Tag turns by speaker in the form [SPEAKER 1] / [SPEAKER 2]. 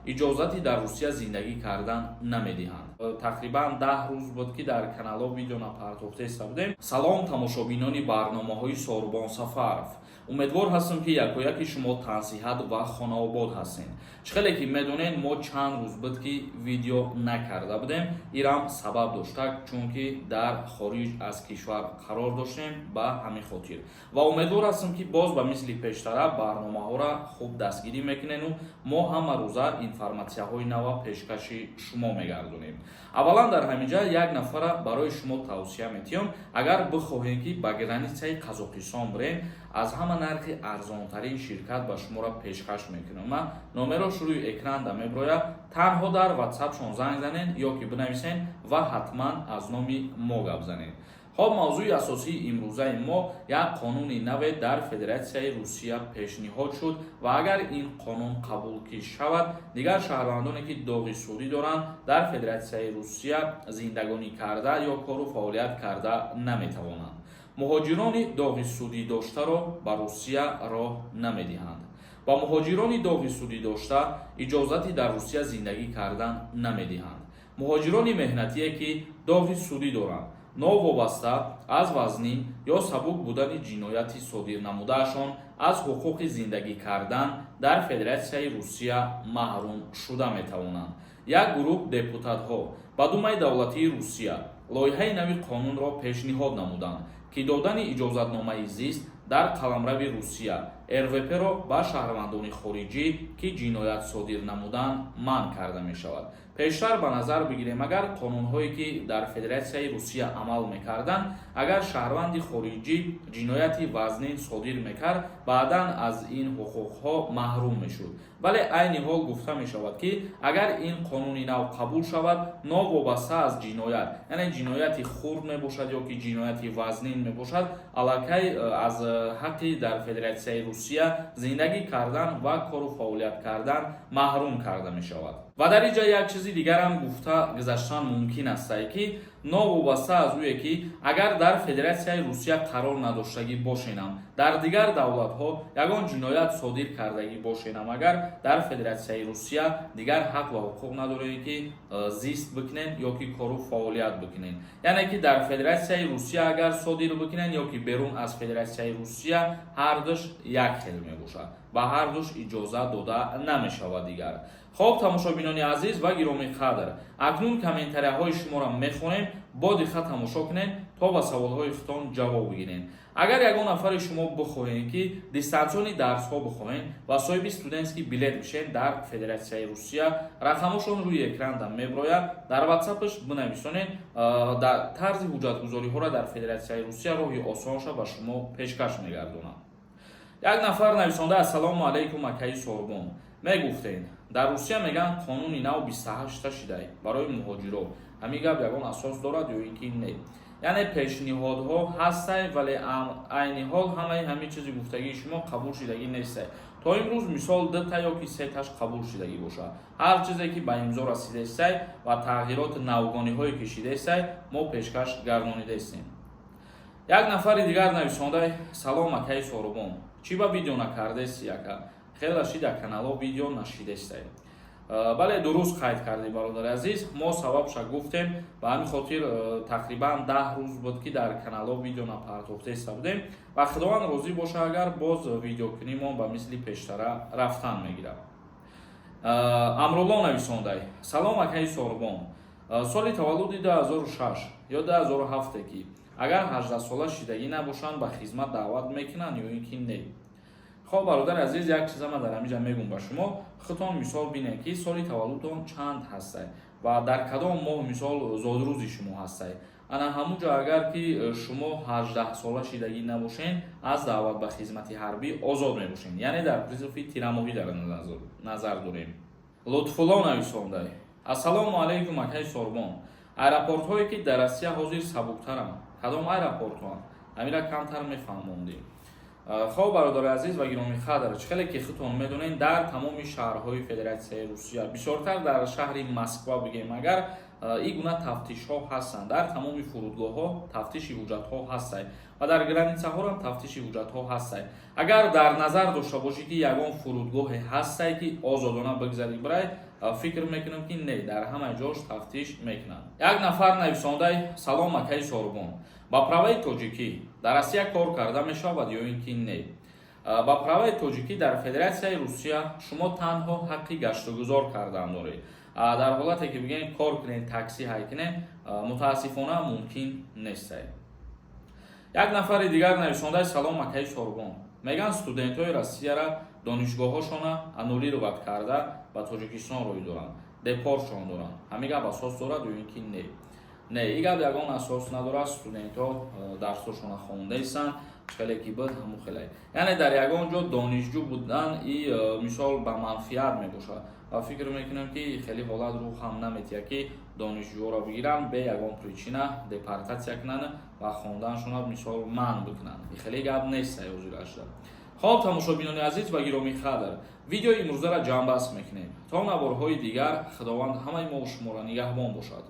[SPEAKER 1] اجازتی در روسیه زندگی کردن نمیدهند. تقریبا 10 روز بود که در کانال ویدیو پرداخته بودیم. سلام تماشابینان برنامه‌های سوربون سفارов. امیدوار هستم که یکی شما تنصیحات و خانواده هستین. خیلی که میدونین ما چند روز بود که ویدیو نکرده بودیم. ایران سبب داشته چون که در خارج از کشور قرار داشتیم به همین خاطر. و امیدوار هستم که باز به مثل پیشتر برنامه‌ها را خوب دستگیری میکنین و ما همه روزه اینفورماسیون‌های نو پیشکش شما میگردونیم. اولا در همینجا یک نفر برای شما توصیه میتیم اگر بخواهید که به گرانیسه قزاقستان برین از همه نرخ ارزانترین شرکت به شما را پیشکش میکنم. من نمره روی اکران دا میبرویا تنها در واتساپ شون زنگ زنین یا که بنویسین و حتما از نامی ما گپ زنین. خب موضوع اساسی امروزه ما یک قانون نو در فدراسیای روسیه پیشنهاد شد و اگر این قانون قبول کی شود دیگر شهروندانی که داغ سودی دارند در فدراسیای روسیه زندگانی کرده یا کار و فعالیت کرده نمیتوانند. مهاجران داغ سودی داشته را به روسیه راه نمیدهند. با مهاجران داغ سودی داشته اجازتی در روسیه زندگی کردن نمیدهند. مهاجران مهنتی که داغ سودی دارند نوابسته از وزنی یا سبک بودن جنایتی صادر نمودهشان از حقوق زندگی کردن در فدراسیای روسیه محروم شده میتوانند. یک گروه دپوتات ها به دومای دولتی روسیه لایحه نوی قانون را پیشنهاد نمودند که دادن اجازتنامه زیست در قلمرو روسیه РВП را به شهروندان خارجی که جنایت صادر نمودند منع کرده می شود. پیشتر به نظر بگیریم اگر قانون هایی که در فدراسیای روسیه عمل میکردند اگر شهروند خارجی جنایتی وزنین صادر میکرد بعدا از این حقوق ها محروم میشد. ولی عین حال گفته می شود که اگر این قانون نو قبول شود ناوابسته از جنایت یعنی جنایتی خرد می باشد یا که جنایتی وزنین می باشد الکی از حقی در فدراسیای روسیه زندگی کردن و کار و فعالیت کردن محروم کرده می شود. و در اینجا یک چیزی دیگر هم گفته گذاشتن ممکن است که ناوابسته از اویه که اگر در فدراسیای روسیه قرار نداشتگی باشینم در دیگر دولت ها یگان جنایت صادر کردگی باشینم اگر در فدراسیای روسیه دیگر حق و حقوق نداره که زیست بکنین یا که کار و فعالیت بکنین. یعنی که در فدراسیای روسیه اگر صادر بکنین یا که بیرون از فدراسیای روسیه هر دوش یک خیل می باشد و هر دوش اجازه داده نمی شود دیگر. خب تماشابینان عزیز و گرامی قدر اکنون کامنتری های شما را میخونیم با دقت تماشا کنین تا به سوال های خودتان جواب بگیرین. اگر یگان نفر شما بخواهید که دیستانسیونی درس ها بخواهید و صاحب استودنتسکی بلیت بشین در فدراسیای روسیه رقمشون روی اکران دا میبراید در واتساپش بنویسونین در طرز حجت گذاری ها را در فدراسیای روسیه راهی آسانش به شما پیشکش میگردونم. یک نفر نویسنده السلام علیکم اکای سوربون میگفتین در روسیه میگن قانون نو 28 شده برای مهاجران همین گپ یگان اساس دارد یا اینکه نه؟ یعنی پیشنهادها هسته ولی عین حال همه چیزی گفتگی شما قبول شدگی نیست. تا امروز مثال 2 تا یا که 3 تاش قبول شدگی باشه. هر چیزی که به امضا رسیده است و تغییرات نوگانی های کشیده است ما پیشکش گردانیده هستیم. یک نفر دیگر نویسنده سلام اکای سوربون چی با ویدیو نکرده است یکا خیلی شی در کانال ویدیو نشیده است. بله درست قید کردی برادر عزیز ما سببش گفتیم و همین خاطر تقریبا 10 روز بود که در کانال ویدیو پرداخته بودیم و خداوند راضی باشه اگر باز ویدیو کنیم به مثل پیشتر رفتن میگیرم. امرالله نویسنده سلام اکای سوربون سال تولد 2006 یا 2007 که اگر 18 ساله شدگی نباشند به خدمت دعوت میکنن یا اینکه نه؟ خب برادر عزیز یک چیز من در همینجا میگم به شما خودتان مثال بینید که سال تولدتان چند هسته و در کدام ماه مثال زادروزی شما هسته. انا همونجا اگر که شما 18 ساله شدگی نباشین از دعوت به خدمت حربی آزاد میباشین یعنی در پرنسیپ تیرماهی در نظر داریم. لطفالله نویسنده السلام علیکم اکای سوربون ایرپورت هایی که در روسیه حاضر سبکترند کدام ایرپورت ها امیرا کمتر میفهموندیم. خب برادر عزیز و گرامی قدر خیلی که خودتون میدونین در تمام شهرهای فدراسیای روسیه بسیارتر در شهر مسکو بگیم اگر این گونه تفتیش ها هستند. در تمام فرودگاه ها تفتیش حجت ها هستند و در گرانیسه ها هم تفتیش حجت ها هستند. اگر در نظر داشته باشید که یگان فرودگاه هست که آزادانه بگذارید برای فکر میکنم که نه، در همه جاش تفتیش میکنند. یک نفر نویسنده سلام مکای سوربون با праваи тоҷикӣ дар Россия кор карда мешавад ё ин ки не? با праваи тоҷикӣ дар Федератсияи Русия шумо танҳо ҳаққи гаштугузор кардан доред. дар ҳолате ки бигӯем кор кунед, таксӣ ҳайкунед, мутаассифона мумкин нест. як нафари дигар нависондаи салом макаи сорбон мегӯянд студентҳои Россияро донишгоҳҳошона аннулировать карда ба Тоҷикистон рӯй доранд, депортшон доранд. ҳамин гап асос дорад ё ин ки не? Не, ин гап ягон асос надорад. студентҳо дарсҳошона хондаистанд, хеле ки буд ҳамун хеле. яъне дар ягон ҷо донишҷӯ будан и мисол ба манфиат мебошад ва фикр мекунам ки хеле ҳолат рӯ ҳам наметиҳад ки донишҷӯро бигиранд, бе ягон причина депортатсия кунанд ва хонданашона мисол манъ бикунанд. ин хеле гап нест ҳозир ашта. хоб тамошобинони азиз ва гиромӣ қадр, видеои имрӯзаро ҷамъбаст мекунем. то навборҳои дигар, худованд ҳамаи мо шуморо нигаҳбон бошад.